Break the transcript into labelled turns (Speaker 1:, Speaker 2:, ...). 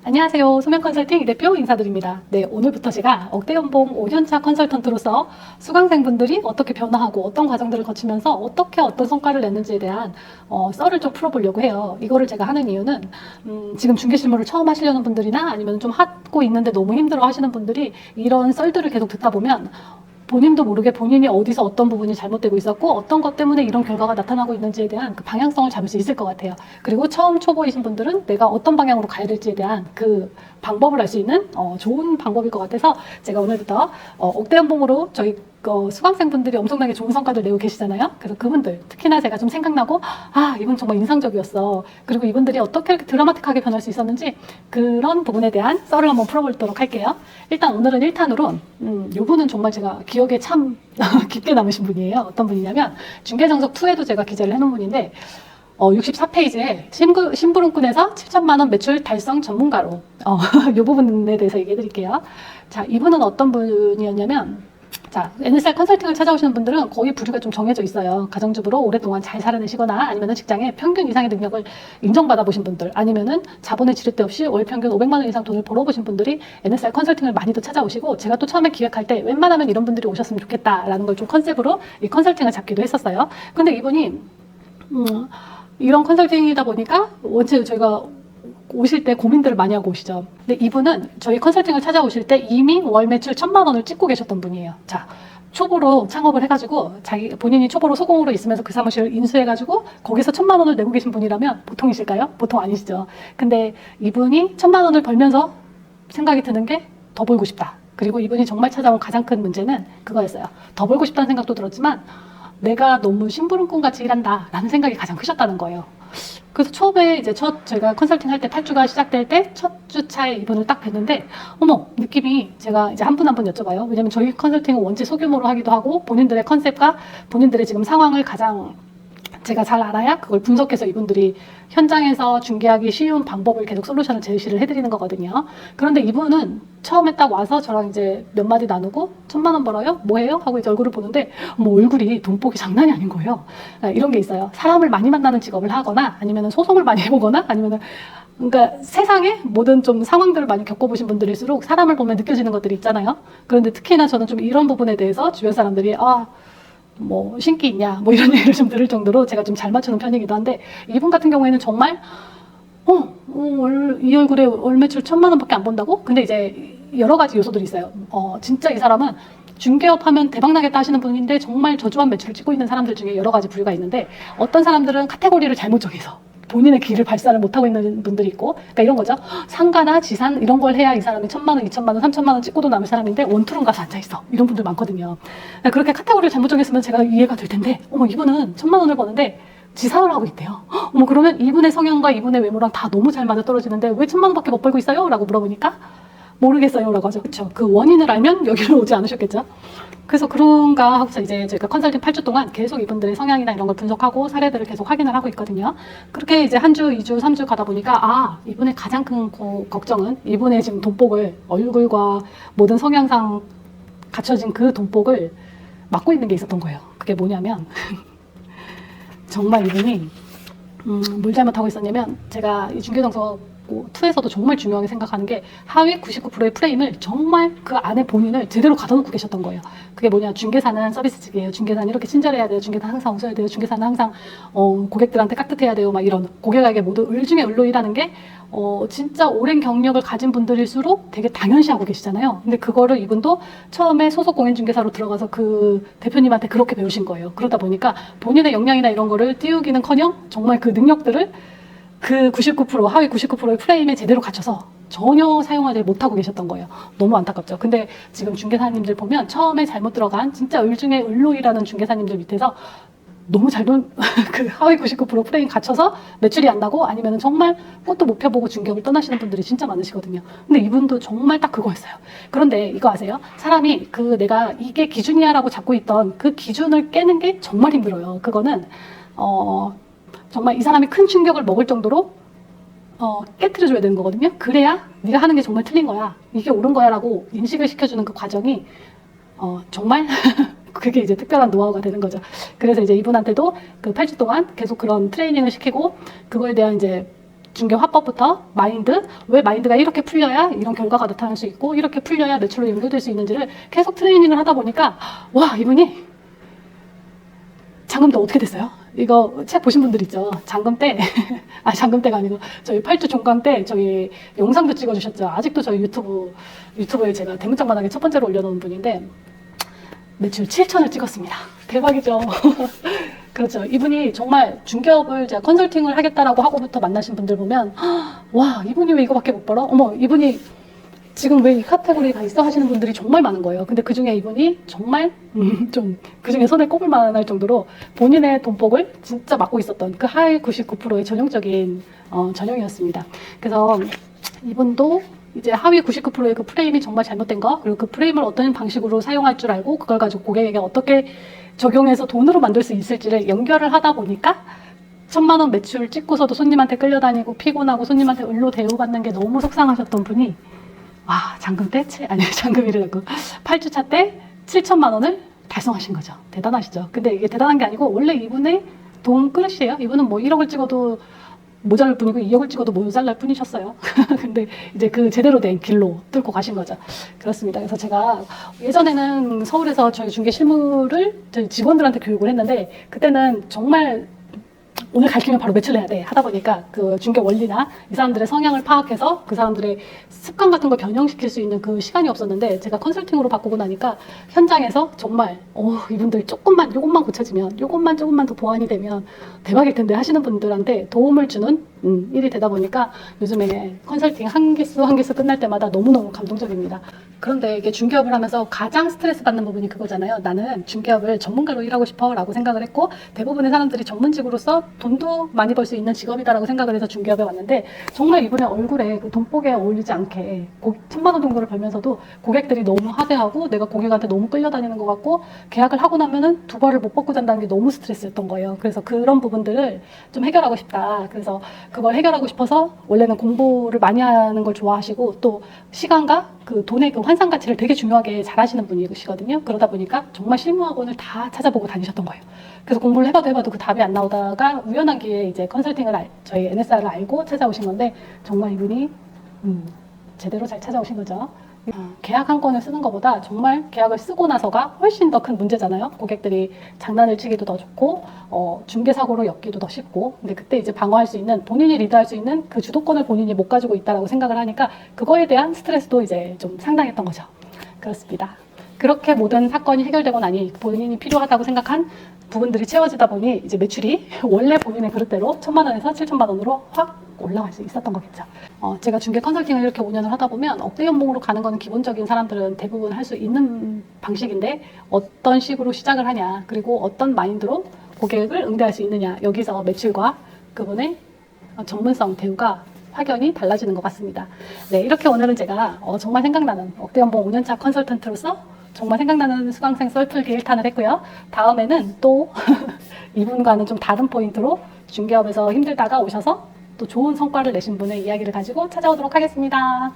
Speaker 1: 안녕하세요. 소명컨설팅 이 대표 인사드립니다. 네, 오늘부터 제가 억대연봉 5년차 컨설턴트로서 수강생분들이 어떻게 변화하고 어떤 과정들을 거치면서 어떻게 어떤 성과를 냈는지에 대한 썰을 좀 풀어보려고 해요. 이거를 제가 하는 이유는 지금 중개실무를 처음 하시려는 분들이나 아니면 좀 하고 있는데 너무 힘들어 하시는 분들이 이런 썰들을 계속 듣다 보면 본인도 모르게 본인이 어디서 어떤 부분이 잘못되고 있었고 어떤 것 때문에 이런 결과가 나타나고 있는지에 대한 그 방향성을 잡을 수 있을 것 같아요. 그리고 처음 초보이신 분들은 내가 어떤 방향으로 가야 될지에 대한 그 방법을 알 수 있는 좋은 방법일 것 같아서 제가 오늘부터 억대연봉으로 저희 수강생분들이 엄청나게 좋은 성과를 내고 계시잖아요. 그래서 그분들 특히나 제가 좀 생각나고 이분 정말 인상적이었어. 그리고 이분들이 어떻게 이렇게 드라마틱하게 변할 수 있었는지 그런 부분에 대한 썰을 한번 풀어보도록 할게요. 일단 오늘은 1탄으로 이분은 정말 제가 기억에 참 깊게 남으신 분이에요. 어떤 분이냐면 중개정석2에도 제가 기재를 해놓은 분인데 64페이지에 심부름꾼에서 7천만 원 매출 달성 전문가로 이 부분에 대해서 얘기해 드릴게요. 자, 이분은 어떤 분이었냐면 자, NSR 컨설팅을 찾아오시는 분들은 거의 부류가 좀 정해져 있어요. 가정주부로 오랫동안 잘 살아내시거나 아니면 직장에 평균 이상의 능력을 인정받아 보신 분들 아니면은 자본의 지렛대 없이 월 평균 500만 원 이상 돈을 벌어보신 분들이 NSR 컨설팅을 많이도 찾아오시고 제가 또 처음에 기획할 때 웬만하면 이런 분들이 오셨으면 좋겠다라는 걸 좀 컨셉으로 이 컨설팅을 잡기도 했었어요. 근데 이분이 이런 컨설팅이다 보니까 원체 저희가 오실 때 고민들을 많이 하고 오시죠. 근데 이분은 저희 컨설팅을 찾아오실 때 이미 월 매출 1,000만 원을 찍고 계셨던 분이에요. 자, 초보로 창업을 해가지고 본인이 초보로 소공으로 있으면서 그 사무실을 인수해가지고 거기서 1,000만 원을 내고 계신 분이라면 보통이실까요? 보통 아니시죠. 근데 이분이 1,000만 원을 벌면서 생각이 드는 게 더 벌고 싶다. 그리고 이분이 정말 찾아온 가장 큰 문제는 그거였어요. 더 벌고 싶다는 생각도 들었지만 내가 너무 심부름꾼같이 일한다 라는 생각이 가장 크셨다는 거예요. 그래서 처음에 이제 제가 컨설팅 할 때 8주가 시작될 때 첫 주차에 이분을 딱 뵀는데 어머 느낌이 제가 이제 한 분 한 분 여쭤봐요. 왜냐면 저희 컨설팅은 원체 소규모로 하기도 하고 본인들의 컨셉과 본인들의 지금 상황을 가장 제가 잘 알아야 그걸 분석해서 이분들이 현장에서 중개하기 쉬운 방법을 계속 솔루션을 제시를 해드리는 거거든요. 그런데 이분은 처음에 딱 와서 저랑 이제 몇 마디 나누고 1,000만 원 벌어요? 뭐 해요? 하고 이제 얼굴을 보는데 얼굴이 돈복이 장난이 아닌 거예요. 이런 게 있어요. 사람을 많이 만나는 직업을 하거나 아니면 소송을 많이 해보거나 아니면 그러니까 세상에 모든 좀 상황들을 많이 겪어보신 분들일수록 사람을 보면 느껴지는 것들이 있잖아요. 그런데 특히나 저는 좀 이런 부분에 대해서 주변 사람들이 뭐 신기 있냐 뭐 이런 얘기를 좀 들을 정도로 제가 좀 잘 맞추는 편이기도 한데 이분 같은 경우에는 정말 이 얼굴에 월 매출 1,000만 원밖에 안 번다고? 근데 이제 여러 가지 요소들이 있어요. 진짜 이 사람은 중개업 하면 대박나겠다 하시는 분인데 정말 저조한 매출을 찍고 있는 사람들 중에 여러 가지 부류가 있는데 어떤 사람들은 카테고리를 잘못 정해서 본인의 길을 발산을 못하고 있는 분들이 있고 그러니까 이런 거죠. 상가나 지산 이런 걸 해야 이 사람이 1,000만 원, 2,000만 원, 3,000만 원 찍고도 남을 사람인데 원투룸 가서 앉아있어. 이런 분들 많거든요. 그렇게 카테고리를 잘못 정했으면 제가 이해가 될 텐데 이분은 1,000만 원을 버는데 지산을 하고 있대요. 그러면 이분의 성향과 이분의 외모랑 다 너무 잘 맞아떨어지는데 왜 1,000만 원밖에 못 벌고 있어요? 라고 물어보니까 모르겠어요 라고 하죠. 그렇죠. 그 원인을 알면 여기로 오지 않으셨겠죠. 그래서 그런가 하고서 이제 저희가 컨설팅 8주 동안 계속 이분들의 성향이나 이런 걸 분석하고 사례들을 계속 확인을 하고 있거든요. 그렇게 이제 한 주, 2주, 3주 가다 보니까 이분의 가장 큰 걱정은 이분의 지금 돈복을 얼굴과 모든 성향상 갖춰진 그 돈복을 막고 있는 게 있었던 거예요. 그게 뭐냐면 정말 이분이 뭘 잘못하고 있었냐면 제가 이 중개정석 2에서도 정말 중요하게 생각하는 게 하위 99%의 프레임을 정말 그 안에 본인을 제대로 가둬놓고 계셨던 거예요. 그게 뭐냐, 중개사는 서비스직이에요. 중개사는 이렇게 친절해야 돼요. 중개사는 항상 웃어야 돼요. 중개사는 항상 고객들한테 깍듯해야 돼요. 막 이런 고객에게 모두 을 중에 을로이라는 게 진짜 오랜 경력을 가진 분들일수록 되게 당연시하고 계시잖아요. 근데 그거를 이분도 처음에 소속 공인중개사로 들어가서 그 대표님한테 그렇게 배우신 거예요. 그러다 보니까 본인의 역량이나 이런 거를 띄우기는커녕 정말 그 능력들을 그 99% 하위 99%의 프레임에 제대로 갖춰서 전혀 사용하지 못하고 계셨던 거예요. 너무 안타깝죠. 근데 지금 중개사님들 보면 처음에 잘못 들어간 진짜 을 중에 을로이라는 중개사님들 밑에서 너무 그 하위 99% 프레임 갖춰서 매출이 안 나고 아니면 정말 꽃도 못 펴보고 중개업을 떠나시는 분들이 진짜 많으시거든요. 근데 이분도 정말 딱 그거였어요. 그런데 이거 아세요? 사람이 내가 이게 기준이야 라고 잡고 있던 그 기준을 깨는 게 정말 힘들어요. 그거는 정말 이 사람이 큰 충격을 먹을 정도로 깨트려줘야 되는 거거든요. 그래야 네가 하는 게 정말 틀린 거야. 이게 옳은 거야 라고 인식을 시켜주는 그 과정이 정말 그게 이제 특별한 노하우가 되는 거죠. 그래서 이제 이분한테도 그 8주 동안 계속 그런 트레이닝을 시키고 그거에 대한 이제 중개 화법부터 마인드, 왜 마인드가 이렇게 풀려야 이런 결과가 나타날 수 있고 이렇게 풀려야 매출로 연결될 수 있는지를 계속 트레이닝을 하다 보니까 와, 이분이 잔금 때 어떻게 됐어요? 이거 책 보신 분들 있죠? 잔금 때, 잔금 때가 아니고 저희 8주 종강 때 저희 영상도 찍어주셨죠? 아직도 저희 유튜브에 제가 대문짝만하게 첫 번째로 올려놓은 분인데 매출 7천을 찍었습니다. 대박이죠? 그렇죠. 이분이 정말 중개업을 제가 컨설팅을 하겠다라고 하고부터 만나신 분들 보면 와, 이분이 왜 이거밖에 못 벌어? 어머, 이분이 지금 왜 이 카테고리에 가 있어 하시는 분들이 정말 많은 거예요. 근데 그 중에 이분이 정말 좀 그 중에 손에 꼽을 만할 정도로 본인의 돈복을 진짜 맡고 있었던 그 하위 99%의 전형적인 전형이었습니다. 그래서 이분도 이제 하위 99%의 그 프레임이 정말 잘못된 거, 그리고 그 프레임을 어떤 방식으로 사용할 줄 알고 그걸 가지고 고객에게 어떻게 적용해서 돈으로 만들 수 있을지를 연결을 하다 보니까 1,000만 원 매출 찍고서도 손님한테 끌려다니고 피곤하고 손님한테 을로 대우받는 게 너무 속상하셨던 분이 잔금 때? 잔금이라고 8주차 때 7천만 원을 달성하신 거죠. 대단하시죠. 근데 이게 대단한 게 아니고 원래 이분의 돈 그릇이에요. 이분은 뭐 1억을 찍어도 모자랄 뿐이고 2억을 찍어도 모자랄 뿐이셨어요. 근데 이제 그 제대로 된 길로 뚫고 가신 거죠. 그렇습니다. 그래서 제가 예전에는 서울에서 저희 중개 실무를 저희 직원들한테 교육을 했는데 그때는 정말 오늘 가르치면 바로 매출 내야 돼 하다 보니까 그 중개 원리나 이 사람들의 성향을 파악해서 그 사람들의 습관 같은 걸 변형시킬 수 있는 그 시간이 없었는데 제가 컨설팅으로 바꾸고 나니까 현장에서 정말 이분들 요것만 고쳐지면 요것만 조금만 더 보완이 되면 대박일 텐데 하시는 분들한테 도움을 주는 일이 되다 보니까 요즘에 컨설팅 한 개수 끝날 때마다 너무너무 감동적입니다. 그런데 이게 중개업을 하면서 가장 스트레스 받는 부분이 그거잖아요. 나는 중개업을 전문가로 일하고 싶어 라고 생각을 했고 대부분의 사람들이 전문직으로서 돈도 많이 벌 수 있는 직업이다라고 생각을 해서 중개업에 왔는데 정말 이분의 얼굴에 그 돈복에 어울리지 않게 1,000만 원 정도를 벌면서도 고객들이 너무 하대하고 내가 고객한테 너무 끌려다니는 것 같고 계약을 하고 나면은 두 발을 못 뻗고 잔다는 게 너무 스트레스였던 거예요. 그래서 그런 부분들을 좀 해결하고 싶다. 그래서 그걸 해결하고 싶어서 원래는 공부를 많이 하는 걸 좋아하시고 또 시간과 그 돈의 그 환상 가치를 되게 중요하게 잘 하시는 분이시거든요. 그러다 보니까 정말 실무학원을 다 찾아보고 다니셨던 거예요. 그래서 공부를 해봐도 그 답이 안 나오다가 우연한 기회에 이제 컨설팅을 저희 NSR을 알고 찾아오신 건데 정말 이분이 제대로 잘 찾아오신 거죠. 계약 한 건을 쓰는 것보다 정말 계약을 쓰고 나서가 훨씬 더 큰 문제잖아요. 고객들이 장난을 치기도 더 좋고 중개사고로 엮기도 더 쉽고 근데 그때 이제 방어할 수 있는 본인이 리드할 수 있는 그 주도권을 본인이 못 가지고 있다라고 생각을 하니까 그거에 대한 스트레스도 이제 좀 상당했던 거죠. 그렇습니다. 그렇게 모든 사건이 해결되고 나니 본인이 필요하다고 생각한 부분들이 채워지다 보니 이제 매출이 원래 본인의 그릇대로 1,000만 원에서 7천만 원으로 확 올라갈 수 있었던 거겠죠. 제가 중개 컨설팅을 이렇게 5년을 하다 보면 억대 연봉으로 가는 거는 기본적인 사람들은 대부분 할 수 있는 방식인데 어떤 식으로 시작을 하냐 그리고 어떤 마인드로 고객을 응대할 수 있느냐 여기서 매출과 그분의 전문성 대우가 확연히 달라지는 것 같습니다. 네, 이렇게 오늘은 제가 정말 생각나는 억대 연봉 5년차 컨설턴트로서 정말 생각나는 수강생 썰풀기 1탄을 했고요. 다음에는 또 이분과는 좀 다른 포인트로 중개업에서 힘들다가 오셔서 또 좋은 성과를 내신 분의 이야기를 가지고 찾아오도록 하겠습니다.